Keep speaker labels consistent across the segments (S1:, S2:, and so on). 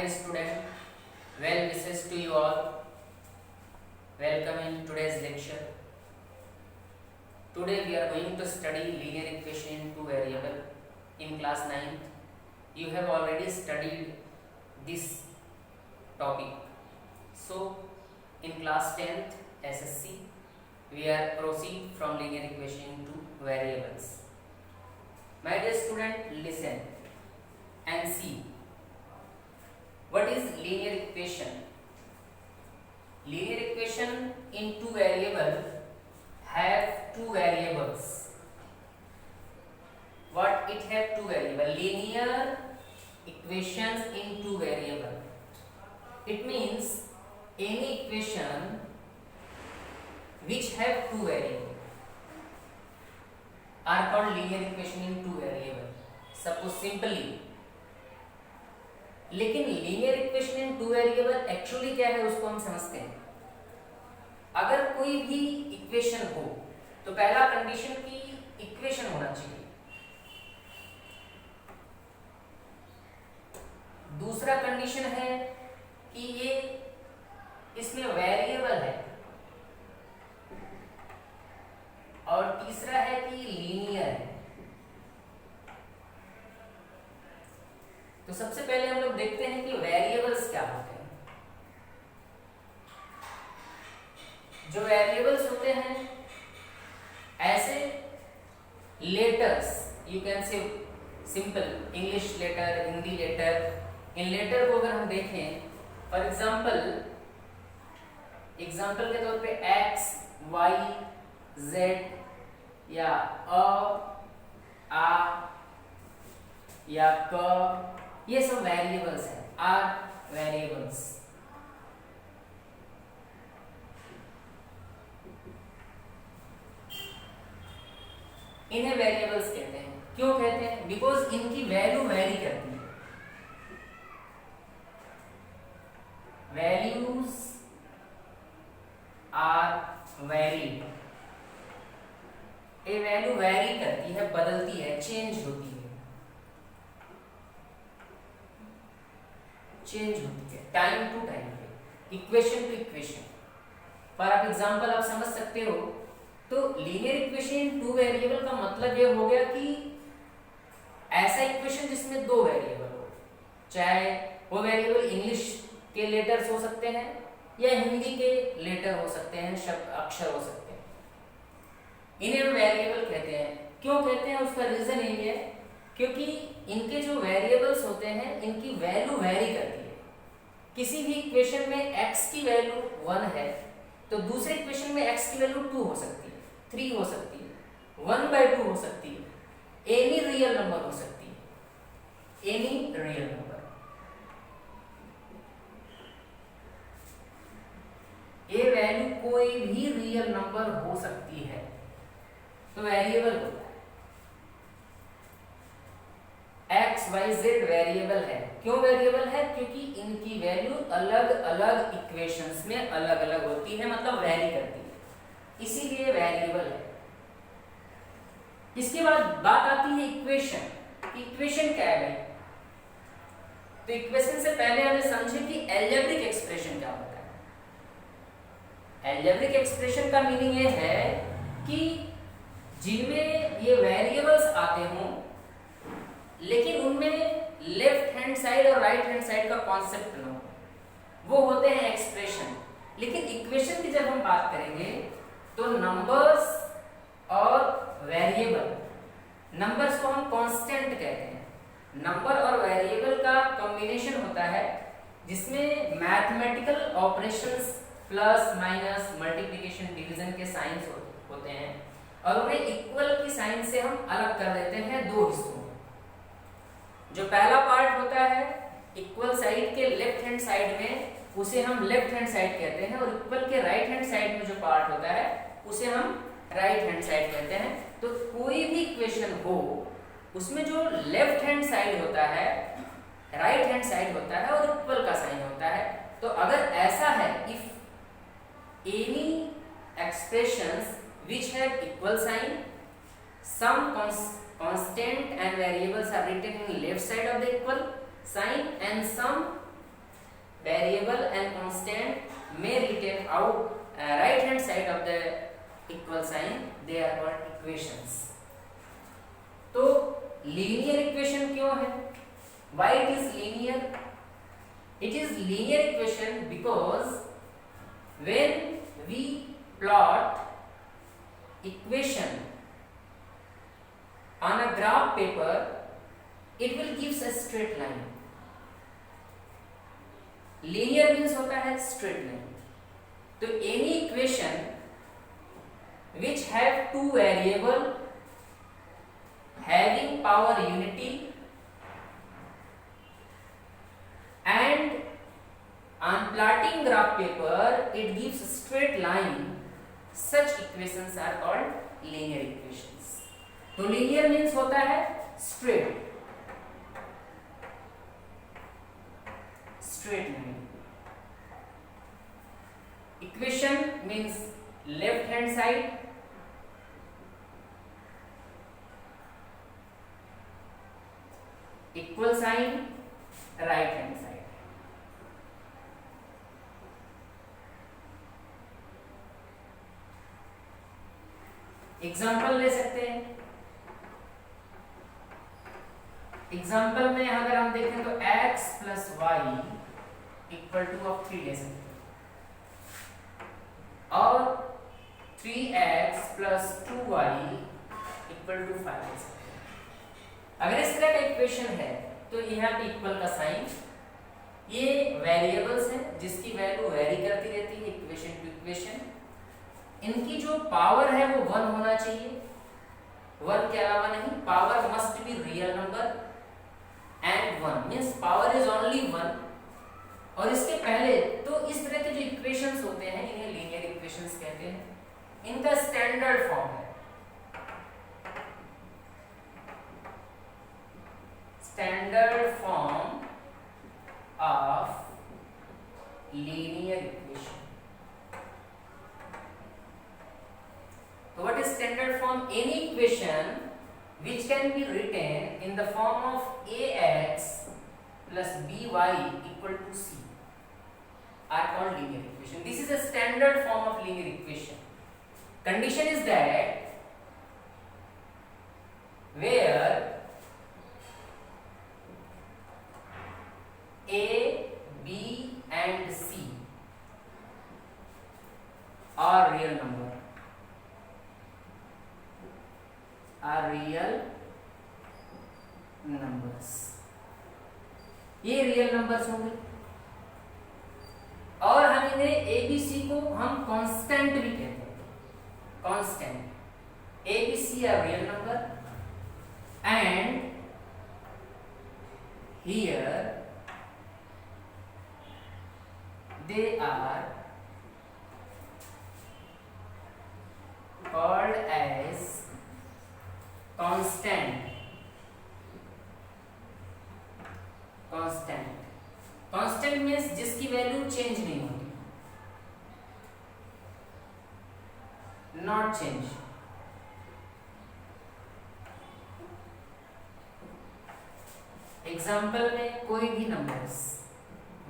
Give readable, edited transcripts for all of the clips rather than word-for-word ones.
S1: dear student, well wishes to you all. Welcome in today's lecture. Today we are going to study linear equation in two variable in class 9th. You have already studied this topic. So in class 10th SSC we are proceed from linear equation to variables. My dear student, listen and see. What is linear equation? Linear equation in two variable have two variables. What it have two variable? Linear equations in two variable. It means any equation which have two variable are called linear equation in two variable. Suppose simply, लेकिन linear equation in two variable actually क्या है उसको हम समझते हैं. अगर कोई भी इक्वेशन हो तो पहला कंडीशन की इक्वेशन होना चाहिए. दूसरा कंडीशन है कि ये इसमें वेरिएबल है और तीसरा है कि लीनियर है. तो सबसे पहले हम लोग देखते हैं कि वेरिएबल्स क्या होते हैं. जो वेरिएबल्स होते हैं ऐसे letters, you can say simple English letter, Hindi letter. इन लेटर को अगर हम देखें, फॉर एग्जाम्पल के तौर पे एक्स, वाई, जेड या आ या क, ये सब वेरिएबल्स हैं, आर वेरिएबल्स. इन्हें वेरिएबल्स कहते हैं. क्यों कहते हैं? बिकॉज इनकी वैल्यू वेरी करती है. Values are varied. ये वैल्यू वेरी करती है, बदलती है, चेंज होती है. टाइम टू टाइम पे, इक्वेशन टू इक्वेशन. फॉर आप एग्जांपल आप समझ सकते हो. तो linear equation in two variable का मतलब ये हो गया कि ऐसा इक्वेशन जिसमें दो वेरिएबल हो, चाहे वो वेरिएबल इंग्लिश के लेटर्स हो सकते हैं या हिंदी के लेटर हो सकते हैं, शब्द अक्षर हो सकते हैं. इन्हें हम वेरिएबल कहते हैं. क्यों कहते हैं? उसका रीजन यही है क्योंकि इनके जो वेरिएबल्स होते हैं इनकी वैल्यू वेरी करती है. किसी भी इक्वेशन में x की वैल्यू 1 है तो दूसरे इक्वेशन में x की वैल्यू 2 हो सकती है, 3 हो सकती है, 1/2 हो सकती है, एनी रियल नंबर हो सकती है, एनी रियल नंबर. ये वैल्यू कोई भी रियल नंबर हो सकती है. तो वेरिएबल होता है. एक्स वाई जेड वेरिएबल है. क्यों वेरिएबल है? क्योंकि इनकी वैल्यू अलग अलग इक्वेशंस में अलग अलग होती है, मतलब वेरी करती है, इसीलिए वेरिएबल है. इसके बाद बात आती है इक्वेशन. इक्वेशन क्या है? तो इक्वेशन से पहले हमें समझे कि अलजेब्रिक एक्सप्रेशन क्या होता है. अलजेब्रिक एक्सप्रेशन का मीनिंग ये है कि जिनमें ये वेरिएबल्स आते हों लेकिन उनमें लेफ्ट हैंड साइड और राइट हैंड साइड का कॉन्सेप्ट न हो, वो होते हैं एक्सप्रेशन. लेकिन इक्वेशन की जब हम बात करेंगे तो नंबर्स और वेरिएबल, नंबर्स को हम कांस्टेंट कहते हैं. नंबर और वेरिएबल का कॉम्बिनेशन होता है जिसमें mathematical operations plus minus multiplication division के साइंस होते हैं और उन्हें इक्वल की साइन से हम अलग कर देते हैं दो हिस्सों. जो पहला पार्ट होता है इक्वल साइड के लेफ्ट हैंड साइड में, उसे हम लेफ्ट हैंड साइड कहते हैं, और इक्वल के राइट हैंड साइड में जो पार्ट होता है उसे हम राइट हैंड साइड कहते हैं. तो कोई भी इक्वेशन हो उसमें जो लेफ्ट हैंड साइड होता है, राइट हैंड साइड होता है और इक्वल का साइन होता है. तो अगर ऐसा है, if any expressions which have equal sign, some constant and variables are written in left side of the equal sign and some variable and constant may retain out right hand side of the equal sign, they are called equations. तो linear equation क्यों है? Why it is linear? It is linear equation because when we plot equation on a graph paper, it will gives a straight line. Linear means होता है straight line. तो any equation which have two variable having power unity and on plotting graph paper it gives a straight line, such equations are called linear equations. तो linear means होता है straight line. Equation means left hand side, equal sign right hand side. Example ले सकते हैं. Example में अगर हम देखें तो x plus y equal to of 3 ले सकते हैं और 3x plus 2y equal to 5 ले सकते हैं. अगर इस तरह का इक्वेशन है तो यहाँ पे इक्वल का साइन, ये वेरिएबल्स हैं जिसकी वैल्यू वेरी करती रहती है इक्वेशन टू इक्वेशन. इनकी जो पावर है वो 1 होना चाहिए, 1 के अलावा नहीं. Power must be real number and 1 means power is only 1. और इसके पहले तो इस तरह के जो इक्वेशंस होते हैं इन्हें लीनियर इक्वेशंस कहते हैं. इनका स्टैंडर्ड फॉर्म है standard form of linear equation. So what is standard form? Any equation which can be written in the form of ax plus by equal to c are called linear equation. This is a standard form of linear equation. Condition is that where A, B and C are real number, ये real numbers होंगे. और हम इन्हें A, B, C को हम constant भी कहते हैं. Constant A, B, C are real number and here they are called as constant. Constant means जिसकी वैल्यू चेंज नहीं होती, नॉट चेंज. एग्जाम्पल में कोई भी नंबर्स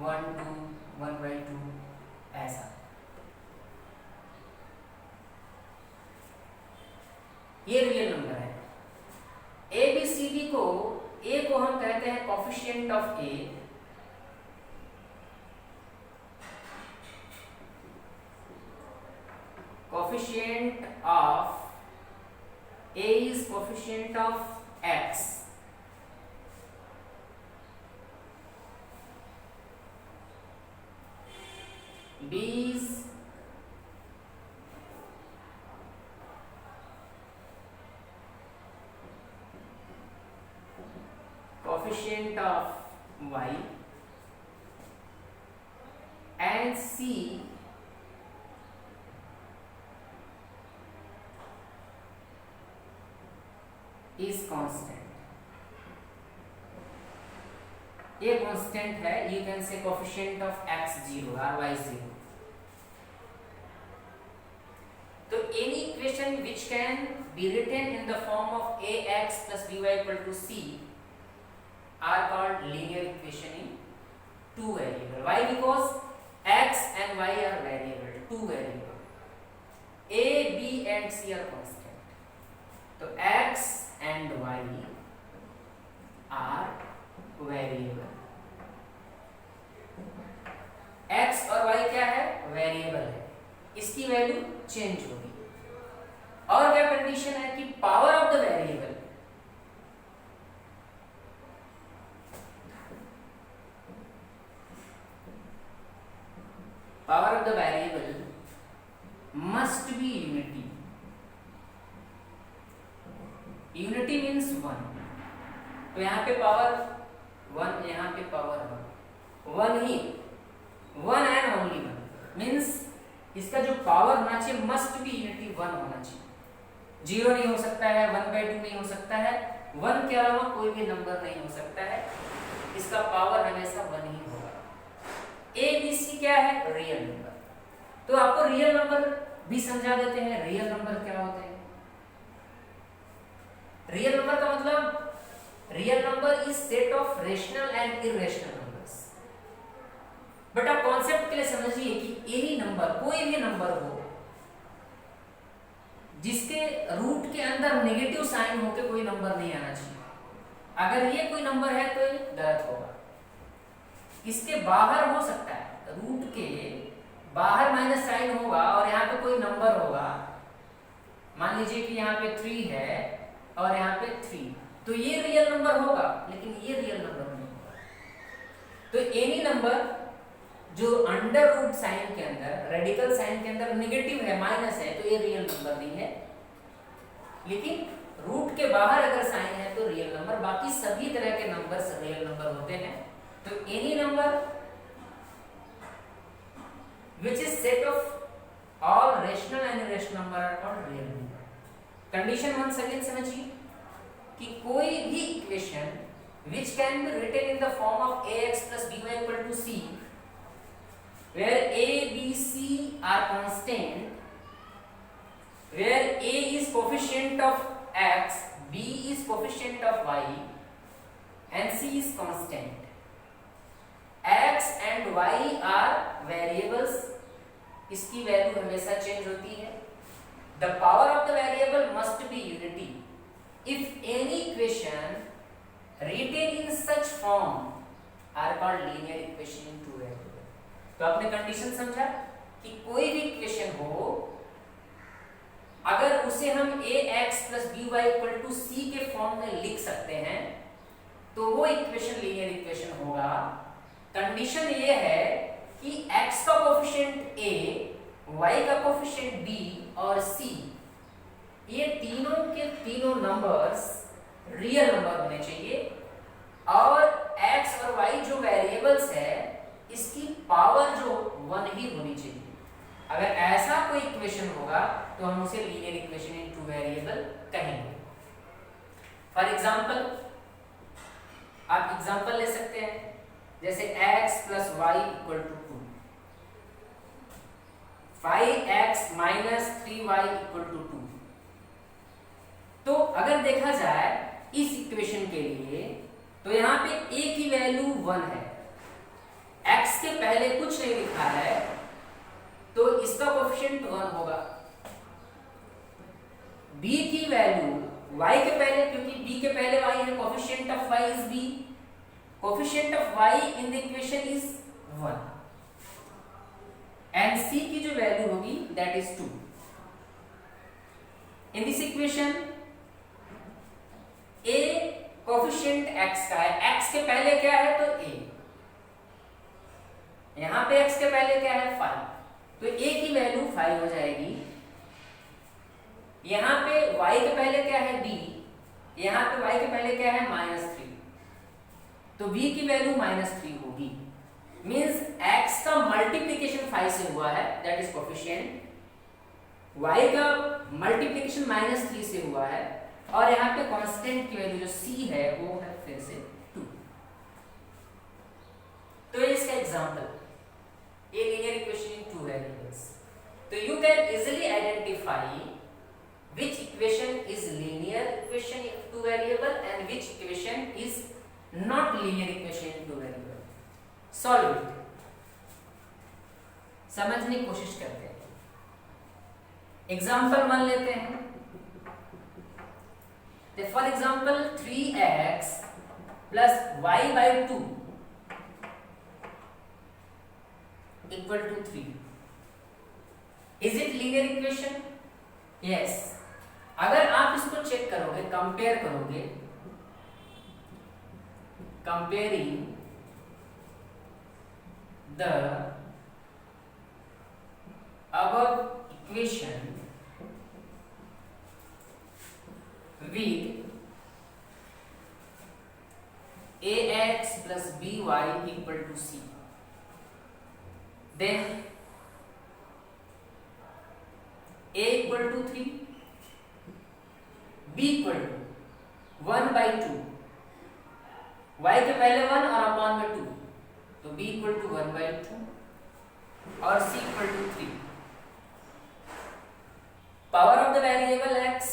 S1: 1, 2, 1/2 ऐसा. ये रियल नंबर है. ए बी सी डी को ए को हम कहते हैं coefficient of A, coefficient of A is coefficient of x. B is coefficient of y and C is constant. ये कांस्टेंट है. यू कैन से कोफिशिएंट ऑफ x 0 और y 0. तो any equation which can be written in the form of ax plus by equal to c are called linear equation in two variable. Why? Because x and y are variable, two variable. A, B and C are constant. तो x and y are variable. x और y क्या है? Variable है, इसकी value change होगी. और क्या condition है कि power of the variable must be unity. Unity means 1. तो यहाँ पे पावर 1, यहाँ पे power 1 he, 1 and only 1 means इसका जो पावर होना चाहिए must be unity 1 होना चाहिए. 0 नहीं हो सकता है, 1/2 नहीं हो सकता है, 1 के अलावा कोई भी नंबर नहीं हो सकता है. इसका पावर हमेशा 1 ही होगा. A B C क्या है? Real number. तो आपको रियल नंबर भी समझा देते हैं. रियल नंबर क्या होते हैं? रियल नंबर का मतलब real number is set of rational and irrational numbers. But आप कॉन्सेप्ट के लिए समझिए कि एनी नंबर, कोई भी नंबर हो जिसके रूट के अंदर नेगेटिव साइन होकर कोई नंबर नहीं आना चाहिए. अगर ये कोई नंबर है तो ये गलत होगा. इसके बाहर हो सकता है, रूट के बाहर माइनस साइन होगा और यहाँ पे कोई नंबर होगा. मान लीजिए कि यहाँ पे 3 है और यहाँ पे 3, तो ये रियल नंबर होगा, लेकिन ये रियल नंबर नहीं होगा. तो एनी नंबर जो अंडर रूट साइन के अंदर, रेडिकल साइन के अंदर नेगेटिव है, माइनस है, तो ये रियल नंबर नहीं है. लेकिन रूट के बाहर अगर साइन है तो रियल नंबर. बाकी सभी तरह के नंबर्स रियल नंबर होते हैं. तो any number which is set of all rational and irrational number are called real number. Condition once again समझिए कि कोई भी equation which can be written in the form of ax plus by equal to c, where a, b, c are constant, where a is coefficient of x, b is coefficient of y, and c is constant. x and y are variables. इसकी value हमेशा change होती है. The power of the variable must be unity. If any equation written in such form are called linear equation in two variable. तो आपने condition समझा कि कोई भी इक्वेशन हो, अगर उसे हम ax plus by equal to c के फॉर्म में लिख सकते हैं तो वो इक्वेशन लीनियर इक्वेशन होगा. कंडीशन ये है कि x का कोफिशिएंट a, y का कोफिशिएंट b और c, ये तीनों के तीनों नंबर्स रियल नंबर होने चाहिए. और x और y जो वेरिएबल्स है इसकी पावर जो 1 ही होनी चाहिए. अगर ऐसा कोई इक्वेशन होगा तो हम उसे linear equation in two variable कहेंगे. फॉर एग्जांपल आप एग्जांपल ले सकते हैं, जैसे x plus y equal to 2, 5x minus 3y equal to 2. तो अगर देखा जाए इस इक्वेशन के लिए तो यहाँ पे a की वैल्यू 1 है, x के पहले कुछ नहीं लिखा है, तो इसका कोफिशिएंट 1 होगा. b की वैल्यू y के पहले, क्योंकि b के पहले y है, coefficient of y is b, coefficient of y in the equation is 1, and c की जो वैल्यू होगी that is 2. In this equation a coefficient x का है, x के पहले क्या है तो a, यहां पे x के पहले क्या है 5, तो a की वैल्यू 5 हो जाएगी. यहां पे y के पहले क्या है b, यहां पे y के पहले क्या है -3, तो b की वैल्यू -3 होगी. मींस x का मल्टीप्लिकेशन 5 से हुआ है, दैट इज कोफिशिएंट. y का मल्टीप्लिकेशन -3 से हुआ है, और यहाँ पे कांस्टेंट की वैल्यू जो c है वो है फिर से 2. तो ये इसका example, a linear equation in two variables. तो you can easily identify which equation is linear equation in two variable and which equation is not linear equation in two variable. Solve समझने की कोशिश करते हैं। एग्जाम्पल मान लेते हैं। For example 3x plus y by 2 equal to 3। Is it linear equation? Yes. अगर आप इसको चेक करोगे, कंपेयर करोगे, comparing the above equation with ax plus by equal to c, then a equal to 3, b equal to 1 by 2, y के पहले 1 और upon में 2, तो b equal to 1 by 2 और c equal to 3. Power of the variable x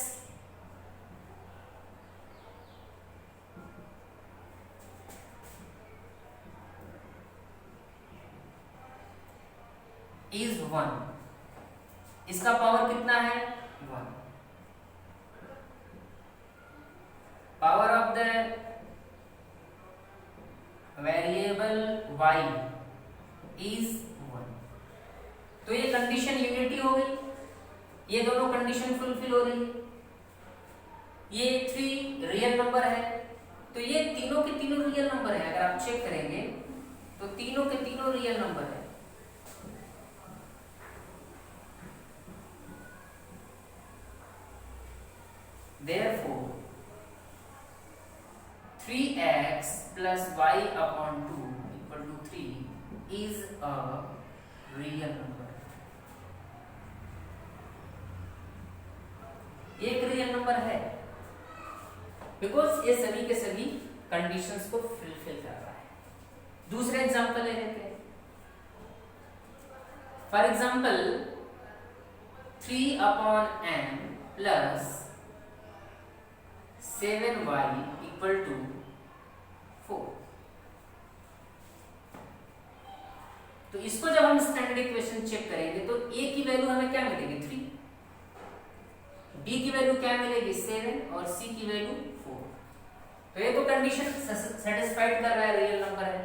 S1: is 1. इसका power कितना है? 1. Power of the variable y is 1. तो ये कंडीशन यूनिटी हो गई, ये दोनों कंडीशन फुलफिल हो रही है। ये 3 रियल नंबर है, तो ये तीनों के तीनों रियल नंबर है। अगर आप चेक करेंगे तो तीनों के तीनों रियल नंबर है। Therefore 3x plus y upon 2 equal to 3 is a real number. एक रियल नंबर है बिकॉज ये सभी के सभी कंडीशंस को फुलफिल कर रहा है। दूसरा एग्जांपल ले लेते हैं। फॉर एग्जांपल 3 अपॉन n plus 7y equal to 4। तो इसको जब हम स्टैंडर्ड इक्वेशन चेक करेंगे तो a की वैल्यू हमें क्या मिलेगी? 3, b की वैल्यू क्या मिलेगी? 7 और c की वैल्यू 4। तो ये तो कंडीशन सेटिस्फाइड कर रहा है, रियल नंबर है।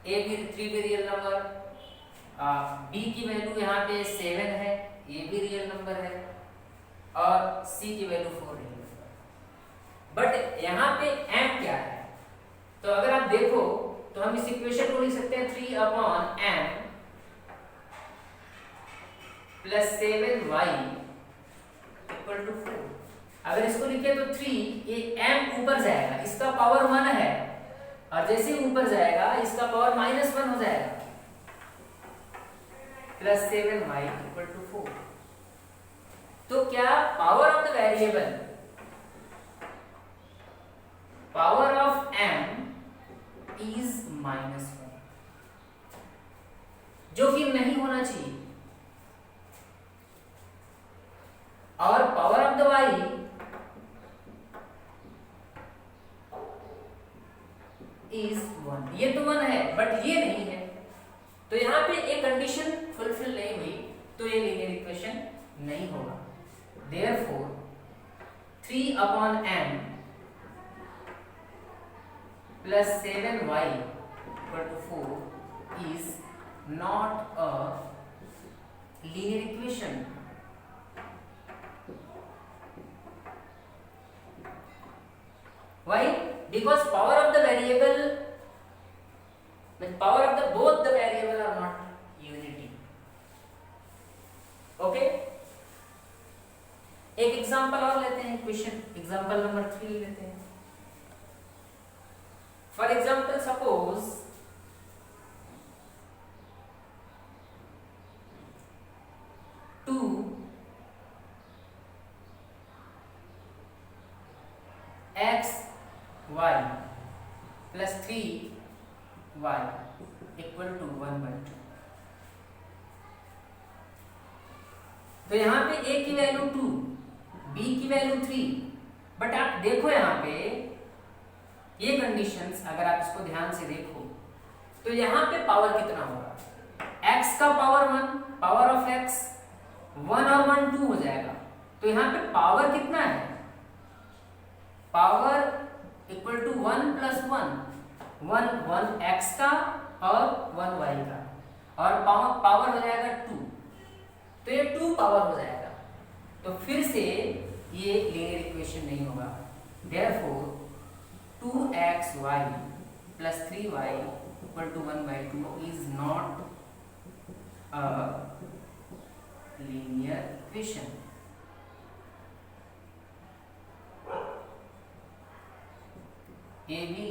S1: a भी 3 भी रियल नंबर, b की वैल्यू यहाँ पे 7 है, ये भी रियल नंबर है, और c की वैल्यू 4 रियल नंबर। बट यहाँ पे m क्या है? तो अगर आप देखो तो हम इस इक्वेशन को लिख सकते हैं 3 upon m plus 7y equal to 4। अगर इसको लिखे तो 3, ये m ऊपर जाएगा, इसका पावर 1 है, और जैसे ही ऊपर जाएगा इसका पावर -1 हो जाएगा, प्लस 7y इक्वल टू 4। तो क्या power of the variable, power of m is -1, जो कि नहीं होना चाहिए, और power of the y is 1। ये तो 1 है बट ये नहीं है, तो यहाँ पे एक कंडीशन फुलफिल नहीं हुई, तो ये लीनियर इक्वेशन नहीं होगा। Therefore 3 upon m plus 7y equal to 4 is not a linear equation. Why? Because power of the variable, the power of the both the variable are not unity. Okay? एक example और लेते हैं, question example number 3 लेते हैं। For example suppose x y plus 3y equal to 1/2। तो यहाँ पे a की वैल्यू 2, b की वैल्यू 3, बट आप देखो यहाँ पे ये कंडीशंस, अगर आप इसको ध्यान से देखो तो यहाँ पे पावर कितना होगा, x का पावर 1, पावर ऑफ x 1 और 1 2 हो जाएगा। तो यहाँ पे पावर कितना है, power equal to 1 plus 1 1 x का और 1 y का, और पावर हो जाएगा 2, तो ये 2 पावर हो जाएगा। तो फिर से ये लीनियर इक्वेशन नहीं होगा। Therefore 2xy plus 3y equal to 1/2 is not a linear equation. A B